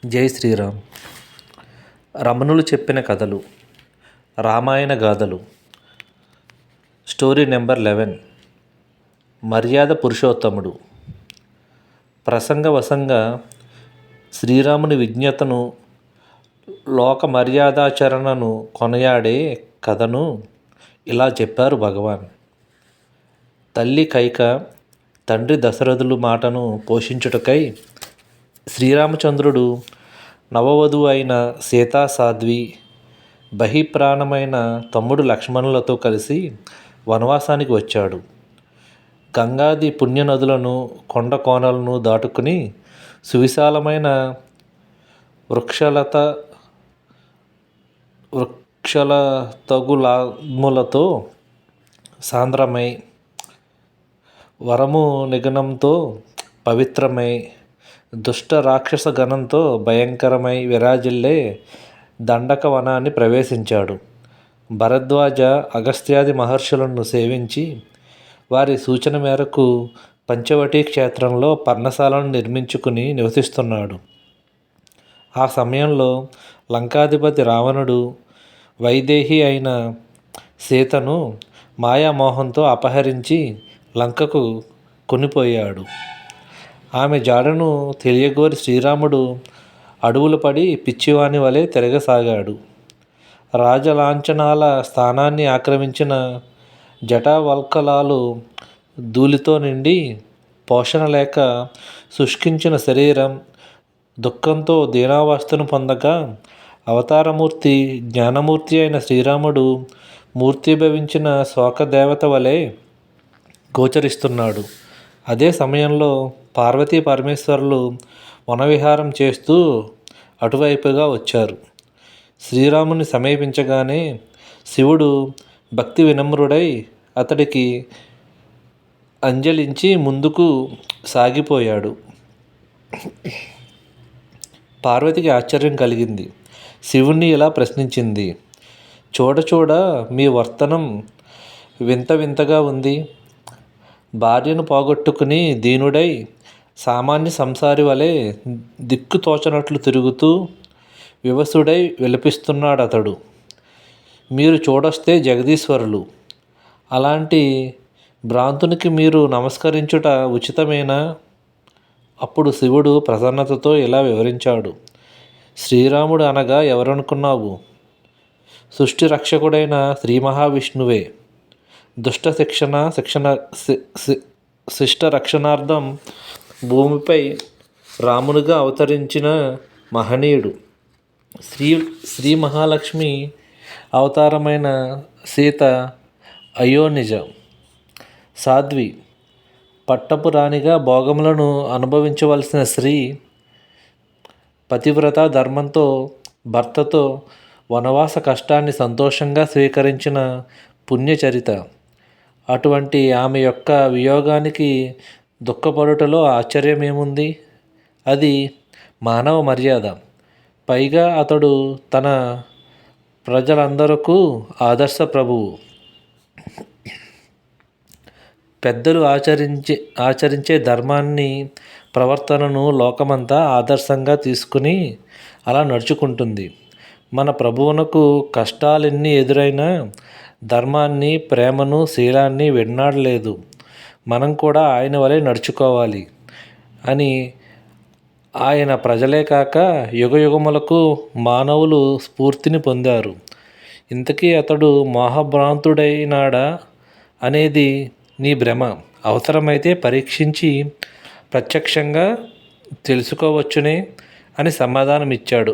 జై శ్రీరామ్. రమణులు చెప్పిన కథలు, రామాయణ గాథలు. Story number 11. మర్యాద పురుషోత్తముడు. ప్రసంగవశంగా శ్రీరాముని విజ్ఞతను, లోక మర్యాదాచరణను కొనియాడే కథను ఇలా చెప్పారు భగవాన్. తల్లి కైక, తండ్రి దశరథులు మాటను పోషించుటకై శ్రీరామచంద్రుడు నవవధువు అయిన సీతాసాధ్వి, బహిప్రాణమైన తమ్ముడు లక్ష్మణులతో కలిసి వనవాసానికి వచ్చాడు. గంగాది పుణ్యనదులను, కొండ కోనలను దాటుకుని సువిశాలమైన వృక్షలతగులాములతో సాంద్రమై, వరము నిగనంతో పవిత్రమై, దుష్ట రాక్షస గణంతో భయంకరమై విరాజిల్లే దండక వనాన్ని ప్రవేశించాడు. భరద్వాజ, అగస్త్యాది మహర్షులను సేవించి వారి సూచన మేరకు పంచవటీ క్షేత్రంలో పర్ణశాలను నిర్మించుకుని నివసిస్తున్నాడు. ఆ సమయంలో లంకాధిపతి రావణుడు వైదేహి అయిన సీతను మాయామోహంతో అపహరించి లంకకు కొనిపోయాడు. ఆమె జాడను తెలియగోరి శ్రీరాముడు అడవులు పడి పిచ్చివాని వలె తిరగసాగాడు. రాజలాంఛనాల స్థానాన్ని ఆక్రమించిన జటావల్కలాలు ధూళితో నిండి, పోషణ లేక శుష్కించిన శరీరం దుఃఖంతో దీనావస్థను పొందగా, అవతారమూర్తి జ్ఞానమూర్తి అయిన శ్రీరాముడు మూర్తిభవించిన శోకదేవత వలె గోచరిస్తున్నాడు. అదే సమయంలో పార్వతీ పరమేశ్వరులు వనవిహారం చేస్తూ అటువైపుగా వచ్చారు. శ్రీరాముని సమీపించగానే శివుడు భక్తి వినమ్రుడై అతడికి అంజలించి ముందుకు సాగిపోయాడు. పార్వతికి ఆశ్చర్యం కలిగింది. శివుణ్ణి ఇలా ప్రశ్నించింది: చూడ మీ వర్తనం వింత వింతగా ఉంది. భార్యను పోగొట్టుకుని దీనుడై సామాన్య సంసారి వలె దిక్కు తోచనట్లు తిరుగుతూ వివసుడై విలపిస్తున్నాడతడు. మీరు చూడొస్తే జగదీశ్వరులు. అలాంటి భ్రాంతునికి మీరు నమస్కరించుట ఉచితమేనా? అప్పుడు శివుడు ప్రసన్నతతో ఇలా వివరించాడు: శ్రీరాముడు అనగా ఎవరనుకున్నావు? సృష్టి రక్షకుడైన శ్రీ మహావిష్ణువే. దుష్ట శిష్ట రక్షణార్థం భూమిపై రామునిగా అవతరించిన మహనీయుడు. శ్రీ మహాలక్ష్మి అవతారమైన సీత అయోనిజ, సాధ్వి, పట్టపు రాణిగా భోగములను అనుభవించవలసిన స్త్రీ, పతివ్రత ధర్మంతో భర్తతో వనవాస కష్టాన్ని సంతోషంగా స్వీకరించిన పుణ్యచరిత. అటువంటి ఆమె యొక్క వియోగానికి దుఃఖపడుటలో ఆశ్చర్యమేముంది? అది మానవ మర్యాద. పైగా అతడు తన ప్రజలందరకు ఆదర్శ ప్రభువు. పెద్దలు ఆచరించే ధర్మాన్ని, ప్రవర్తనను లోకమంతా ఆదర్శంగా తీసుకుని అలా నడుచుకుంటుంది. మన ప్రభువునకు కష్టాలెన్ని ఎదురైనా ధర్మాన్ని, ప్రేమను, శీలాన్ని విడనాడలేదు. మనం కూడా ఆయన వలె నడుచుకోవాలి అని ఆయన ప్రజలే కాక యుగయుగములకు మానవులు స్ఫూర్తిని పొందారు. ఇంతకీ అతడు మోహభ్రాంతుడైనాడా అనేది నీ భ్రమ. అవసరమైతే పరీక్షించి ప్రత్యక్షంగా తెలుసుకోవచ్చునే అని సమాధానమిచ్చాడు.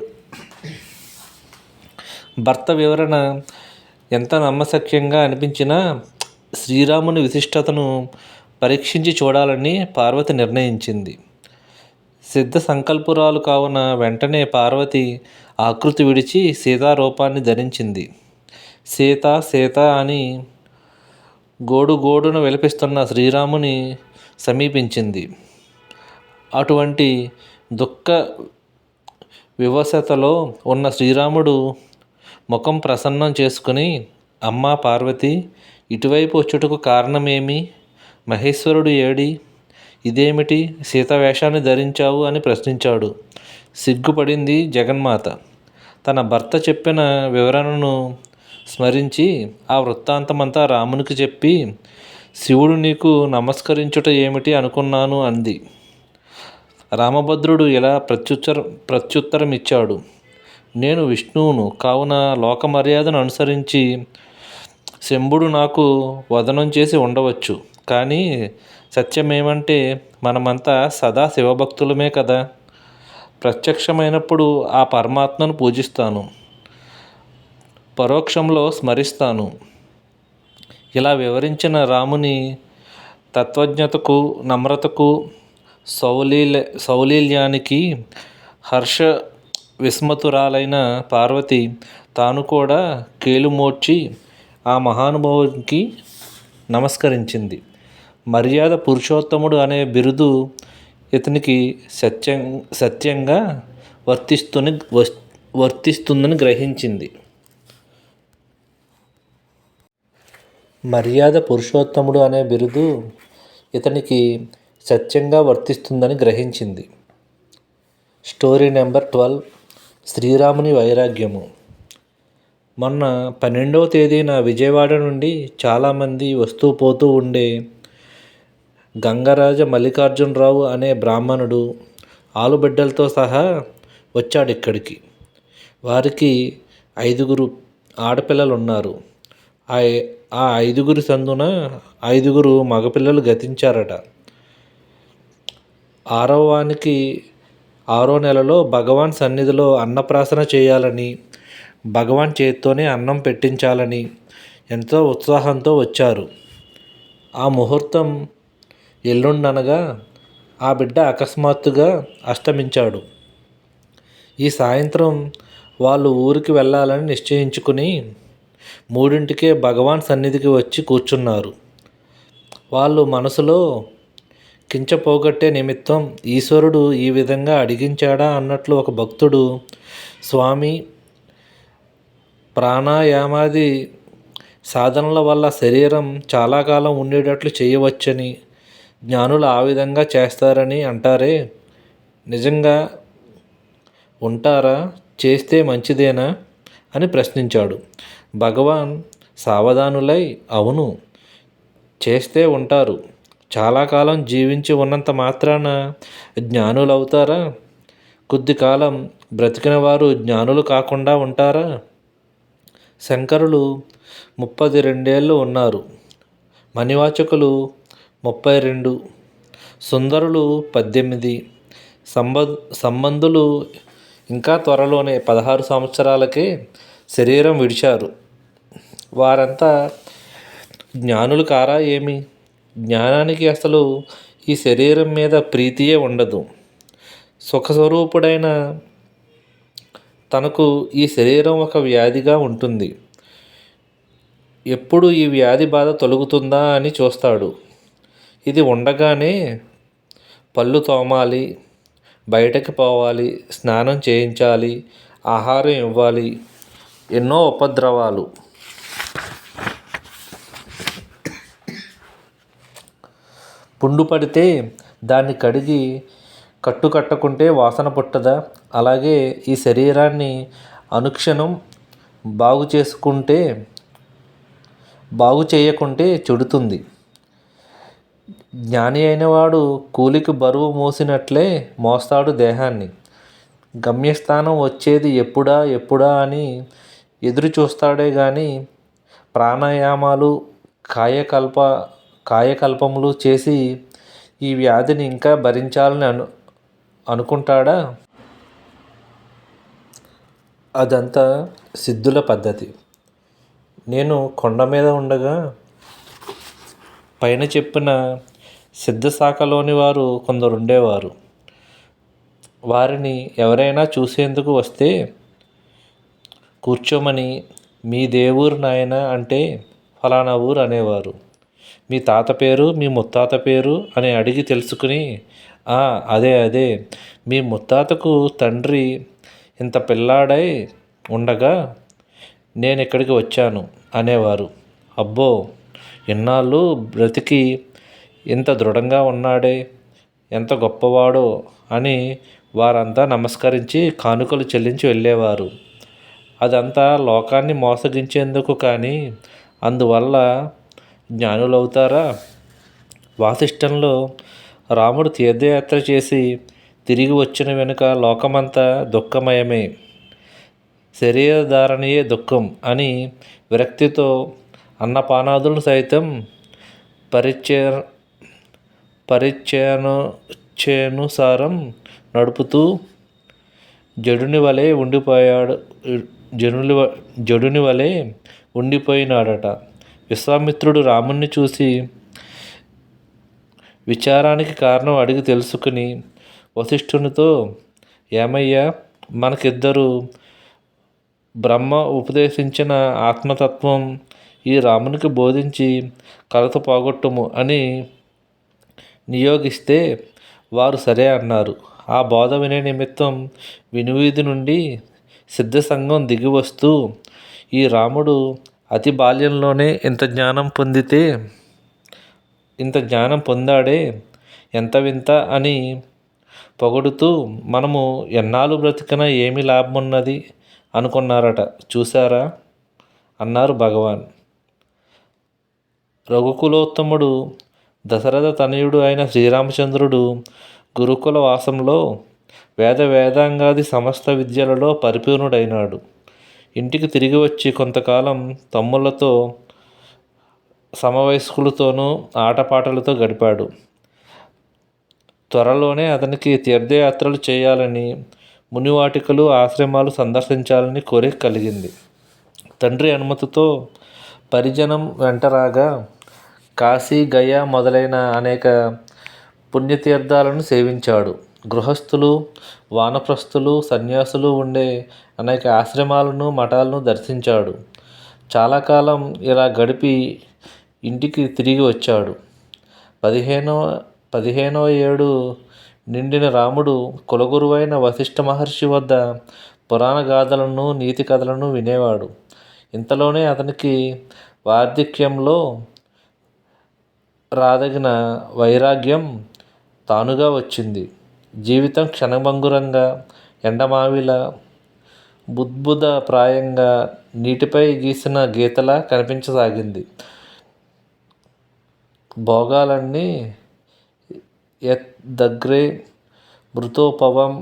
భర్త వివరణ ఎంత నమ్మశక్యంగా అనిపించినా శ్రీరాముని విశిష్టతను పరీక్షించి చూడాలని పార్వతి నిర్ణయించింది. సిద్ధ సంకల్పురాలు కావున వెంటనే పార్వతి ఆకృతి విడిచి సీతారూపాన్ని ధరించింది. సీత సీత అని గోడున విలపిస్తున్న శ్రీరాముని సమీపించింది. అటువంటి దుఃఖ వివశతలో ఉన్న శ్రీరాముడు ముఖం ప్రసన్నం చేసుకుని, అమ్మా పార్వతి, ఇటువైపు వచ్చుటకు కారణమేమి? మహేశ్వరుడు ఏడి? ఇదేమిటి సీత వేషాన్ని ధరించావు అని ప్రశ్నించాడు. సిగ్గుపడింది జగన్మాత. తన భర్త చెప్పిన వివరణను స్మరించి ఆ వృత్తాంతమంతా రామునికి చెప్పి, శివుడు నీకు నమస్కరించుట ఏమిటి అనుకున్నాను అంది. రామభద్రుడు ఇలా ప్రత్యుత్తరం ఇచ్చాడు. నేను విష్ణువును కావున లోక మర్యాదను అనుసరించి శంభుడు నాకు వదనం చేసి ఉండవచ్చు. కానీ సత్యమేమంటే మనమంతా సదా శివభక్తులమే కదా. ప్రత్యక్షమైనప్పుడు ఆ పరమాత్మను పూజిస్తాను, పరోక్షంలో స్మరిస్తాను. ఇలా వివరించిన రాముని తత్వజ్ఞతకు, నమ్రతకు, సౌలీల్యానికి హర్ష విస్మతురాలైన పార్వతి తాను కూడా కేలుమోడ్చి ఆ మహానుభావునికి నమస్కరించింది. మర్యాద పురుషోత్తముడు అనే బిరుదు ఇతనికి సత్యంగా వర్తిస్తుందని గ్రహించింది. మర్యాద పురుషోత్తముడు అనే బిరుదు ఇతనికి సత్యంగా వర్తిస్తుందని గ్రహించింది. స్టోరీ నెంబర్ 12, శ్రీరాముని వైరాగ్యము. మొన్న 12వ తేదీన విజయవాడ నుండి చాలామంది వస్తూ పోతూ ఉండే గంగరాజ మల్లికార్జునరావు అనే బ్రాహ్మణుడు ఆలుబిడ్డలతో సహా వచ్చాడు ఇక్కడికి. వారికి 5 ఆడపిల్లలు ఉన్నారు. ఆ 5 సందున 5 మగపిల్లలు గతించారట. 6వ వానికి 6వ నెలలో భగవాన్ సన్నిధిలో అన్నప్రాసన చేయాలని, భగవాన్ చేత్తోనే అన్నం పెట్టించాలని ఎంతో ఉత్సాహంతో వచ్చారు. ఆ ముహూర్తం ఎల్లుండనగా ఆ బిడ్డ అకస్మాత్తుగా అస్తమించాడు. ఈ సాయంత్రం వాళ్ళు ఊరికి వెళ్ళాలని నిశ్చయించుకుని 3ంటికే భగవాన్ సన్నిధికి వచ్చి కూర్చున్నారు. వాళ్ళు మనసులో కించపోగొట్టే నిమిత్తం ఈశ్వరుడు ఈ విధంగా అడిగించాడా అన్నట్లు ఒక భక్తుడు, స్వామి, ప్రాణాయామాది సాధనల వల్ల శరీరం చాలా కాలం ఉండేటట్లు చేయవచ్చని, జ్ఞానులు ఆ విధంగా చేస్తారని అంటారే, నిజంగా ఉంటారా? చేస్తే మంచిదేనా అని ప్రశ్నించాడు. భగవాన్ సావధానులై, అవును, చేస్తే ఉంటారు. చాలా కాలం జీవించి ఉన్నంత మాత్రాన జ్ఞానులవుతారా? కొద్ది కాలం బ్రతికిన వారు జ్ఞానులు కాకుండా ఉంటారా? శంకరులు 32 ఏళ్ళు ఉన్నారు. మణివాచకులు 32, సుందరులు 18, సంబంధులు ఇంకా త్వరలోనే 16 సంవత్సరాలకే శరీరం విడిచారు. వారంతా జ్ఞానులు కారా ఏమి? జ్ఞానానికి అసలు ఈ శరీరం మీద ప్రీతియే ఉండదు. సుఖస్వరూపుడైన తనకు ఈ శరీరం ఒక వ్యాధిగా ఉంటుంది. ఎప్పుడు ఈ వ్యాధి బాధ తొలగుతుందా అని చూస్తాడు. ఇది ఉండగానే పళ్ళు తోమాలి, బయటకు పోవాలి, స్నానం చేయించాలి, ఆహారం ఇవ్వాలి, ఎన్నో ఉపద్రవాలు. పుండు పడితే దాన్ని కడిగి కట్టుకుంటే వాసన పుట్టదా? అలాగే ఈ శరీరాన్ని అనుక్షణం బాగు చేయకుంటే చెడుతుంది. జ్ఞాని అయినవాడు కూలికి బరువు మోసినట్లే మోస్తాడు దేహాన్ని. గమ్యస్థానం వచ్చేది ఎప్పుడా అని ఎదురు చూస్తాడే కానీ ప్రాణాయామాలు, కాయకల్పములు చేసి ఈ వ్యాధిని ఇంకా భరించాలని అనుకుంటాడా? అదంతా సిద్ధుల పద్ధతి. నేను కొండ మీద ఉండగా పైన చెప్పిన సిద్ధశాఖలోని వారు కొందరుండేవారు. వారిని ఎవరైనా చూసేందుకు వస్తే కూర్చోమని, మీ దేవురు నాయన అంటే ఫలానా ఊరు అనేవారు. మీ తాత పేరు, మీ ముత్తాత పేరు అని అడిగి తెలుసుకుని, అదే మీ ముత్తాతకు తండ్రి ఇంత పిల్లాడై ఉండగా నేను ఇక్కడికి వచ్చాను అనేవారు. అబ్బో, ఇన్నాళ్ళు బ్రతికి ఇంత దృఢంగా ఉన్నాడే, ఎంత గొప్పవాడో అని వారంతా నమస్కరించి కానుకలు చెల్లించి వెళ్ళేవారు. అదంతా లోకాన్ని మోసగించేందుకు కానీ అందువల్ల జ్ఞానులవుతారా? వాసిష్టంలో రాముడు తీర్థయాత్ర చేసి తిరిగి వచ్చిన వెనుక లోకమంతా దుఃఖమయమే, శరీరధారణయే దుఃఖం అని విరక్తితో అన్నపానాదులను సైతం పరిచ్ఛేనుసారం నడుపుతూ జడుని వలె ఉండిపోయినాడట. విశ్వామిత్రుడు రాముణ్ణి చూసి విచారానికి కారణం అడిగి తెలుసుకుని వశిష్ఠునితో, ఏమయ్యా, మనకిద్దరు బ్రహ్మ ఉపదేశించిన ఆత్మతత్వం ఈ రామునికి బోధించి కలత పోగొట్టుము అని నియోగిస్తే వారు సరే అన్నారు. ఆ బోధ వినే నిమిత్తం వినువీధి నుండి సిద్ధసంఘం దిగి వస్తూ, ఈ రాముడు అతి బాల్యంలోనే ఇంత జ్ఞానం పొందాడే, ఎంత వింత అని పొగుడుతూ, మనము ఎన్నాళ్ళు బ్రతికినా ఏమి లాభమున్నది అనుకున్నారట. చూశారా అన్నారు భగవాన్. రఘుకులోత్తముడు దశరథ తనయుడు అయిన శ్రీరామచంద్రుడు గురుకుల వాసంలో వేదాంగాది సమస్త విద్యలలో పరిపూర్ణుడైనాడు. ఇంటికి తిరిగి వచ్చి కొంతకాలం తమ్ముళ్లతో సమవయస్కులతోనూ ఆటపాటలతో గడిపాడు. త్వరలోనే అతనికి తీర్థయాత్రలు చేయాలని, మునివాటికలు ఆశ్రమాలు సందర్శించాలని కోరిక కలిగింది. తండ్రి అనుమతితో పరిజనం వెంటరాగా కాశీ, గయా మొదలైన అనేక పుణ్యతీర్థాలను సేవించాడు. గృహస్థులు, వానప్రస్థులు, సన్యాసులు ఉండే అనేక ఆశ్రమాలను, మఠాలను దర్శించాడు. చాలా కాలం ఇలా గడిపి ఇంటికి తిరిగి వచ్చాడు. 15వ ఏడు నిండిన రాముడు కులగురువైన వశిష్ఠ మహర్షి వద్ద పురాణ గాథలను, నీతి కథలను వినేవాడు. ఇంతలోనే అతనికి వార్ధక్యంలో రాదగిన వైరాగ్యం తానుగా వచ్చింది. జీవితం క్షణభంగురంగా, ఎండమావిలా, బుద్భుతప్రాయంగా నీటిపై గీసిన గీతలా కనిపించసాగింది. భోగాలన్నీ యద్దగ్రే మృతోపవం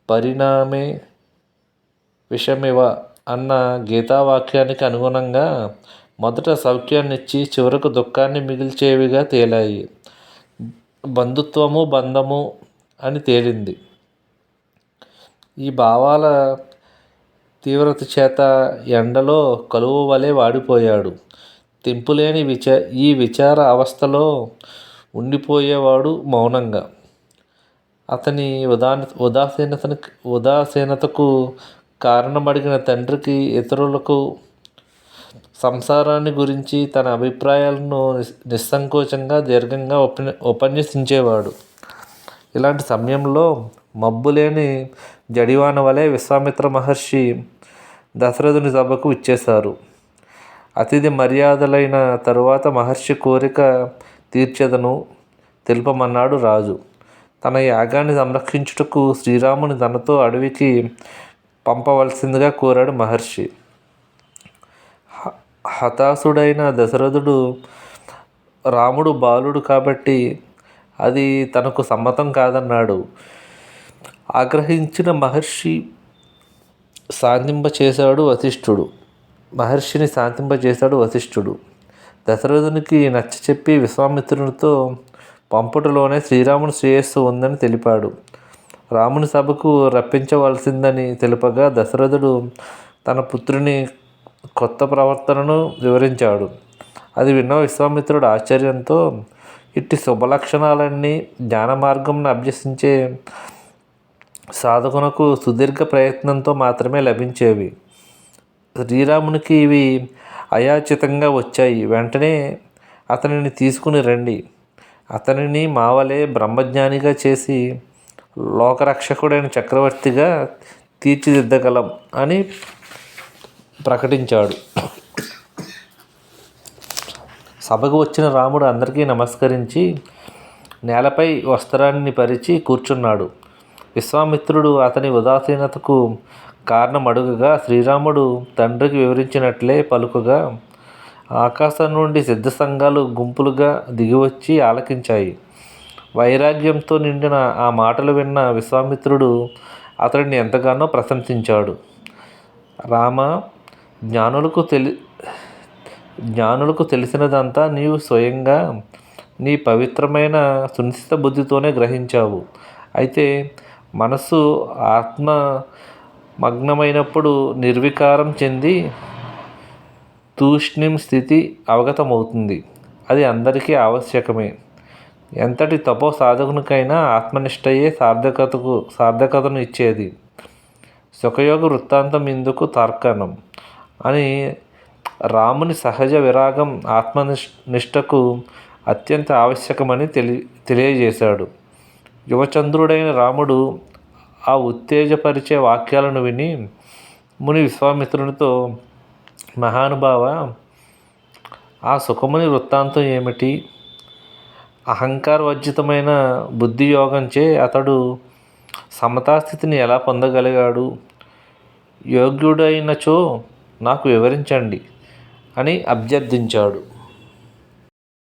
పరిణామే విషమివ అన్న గీతావాక్యానికి అనుగుణంగా మొదట సౌఖ్యాన్నిచ్చి చివరకు దుఃఖాన్ని మిగిల్చేవిగా తేలాయి. బంధుత్వము బంధము అని తేలింది. ఈ భావాల తీవ్రత చేత ఎండలో కలువ వలె వాడిపోయాడు. తెంపులేని ఈ విచార అవస్థలో ఉండిపోయేవాడు మౌనంగా. అతని ఉదాసీనతకు కారణమడిగిన తండ్రికి, ఇతరులకు సంసారాన్ని గురించి తన అభిప్రాయాలను నిస్సంకోచంగా దీర్ఘంగా ఉపన్యసించేవాడు. ఇలాంటి సమయంలో మబ్బులేని జడివాన వలె విశ్వామిత్ర మహర్షి దశరథుని సభకు విచ్చేశారు. అతిథి మర్యాదలైన తరువాత మహర్షి కోరిక తీర్చెదను తెలుపమన్నాడు రాజు. తన యాగాన్ని సంరక్షించుటకు శ్రీరాముని తనతో అడవికి పంపవలసిందిగా కోరాడు మహర్షి. హతాశుడైన దశరథుడు, రాముడు బాలుడు కాబట్టి అది తనకు సమ్మతం కాదన్నాడు. ఆగ్రహించిన మహర్షిని శాంతింపచేశాడు వశిష్ఠుడు. దశరథునికి నచ్చచెప్పి విశ్వామిత్రునితో పంపుటలోనే శ్రీరాముని శ్రేయస్సు ఉందని తెలిపాడు. రాముని సభకు రప్పించవలసిందని తెలుపగా దశరథుడు తన పుత్రుని కొత్త ప్రవర్తనను వివరించాడు. అది విన్న విశ్వామిత్రుడు ఆశ్చర్యంతో, ఇట్టి శుభలక్షణాలన్నీ జ్ఞాన మార్గంను అభ్యసించే సాధకునకు సుదీర్ఘ ప్రయత్నంతో మాత్రమే లభించేవి. శ్రీరామునికి ఇవి అయాచితంగా వచ్చాయి. వెంటనే అతనిని తీసుకుని రండి. అతనిని మావలే బ్రహ్మజ్ఞానిగా చేసి లోకరక్షకుడైన చక్రవర్తిగా తీర్చిదిద్దగలం అని ప్రకటించాడు. సభకు వచ్చిన రాముడు అందరికీ నమస్కరించి నేలపై వస్త్రాన్ని పరిచి కూర్చున్నాడు. విశ్వామిత్రుడు అతని ఉదాసీనతకు కారణం అడుగగా శ్రీరాముడు తండ్రికి వివరించినట్లే పలుకగా ఆకాశం నుండి సిద్ధ సంఘాలు గుంపులుగా దిగివచ్చి ఆలకించాయి. వైరాగ్యంతో నిండిన ఆ మాటలు విన్న విశ్వామిత్రుడు అతడిని ఎంతగానో ప్రశంసించాడు. రామ, జ్ఞానులకు తెలిసినదంతా నీవు స్వయంగా నీ పవిత్రమైన సునిశ్చిత బుద్ధితోనే గ్రహించావు. అయితే మనస్సు ఆత్మ మగ్నమైనప్పుడు నిర్వికారం చెంది తూష్ణీం స్థితి అవగతమవుతుంది. అది అందరికీ ఆవశ్యకమే. ఎంతటి తపో సాధకునికైనా ఆత్మనిష్టయే సార్థకతను ఇచ్చేది. సుఖయోగ వృత్తాంతం ఇందుకు తార్కాణం అని రాముని సహజ విరాగం ఆత్మనిష్టకు అత్యంత ఆవశ్యకమని తెలియజేశాడు. యువచంద్రుడైన రాముడు ఆ ఉత్తేజపరిచే వాక్యాలను విని ముని విశ్వామిత్రునితో, మహానుభావ, ఆ సుఖముని వృత్తాంతం ఏమిటి? అహంకారవర్జితమైన బుద్ధియోగంచే అతడు సమతాస్థితిని ఎలా పొందగలిగాడు? యోగ్యుడైనచో నాకు వివరించండి అని అభ్యర్థించాడు.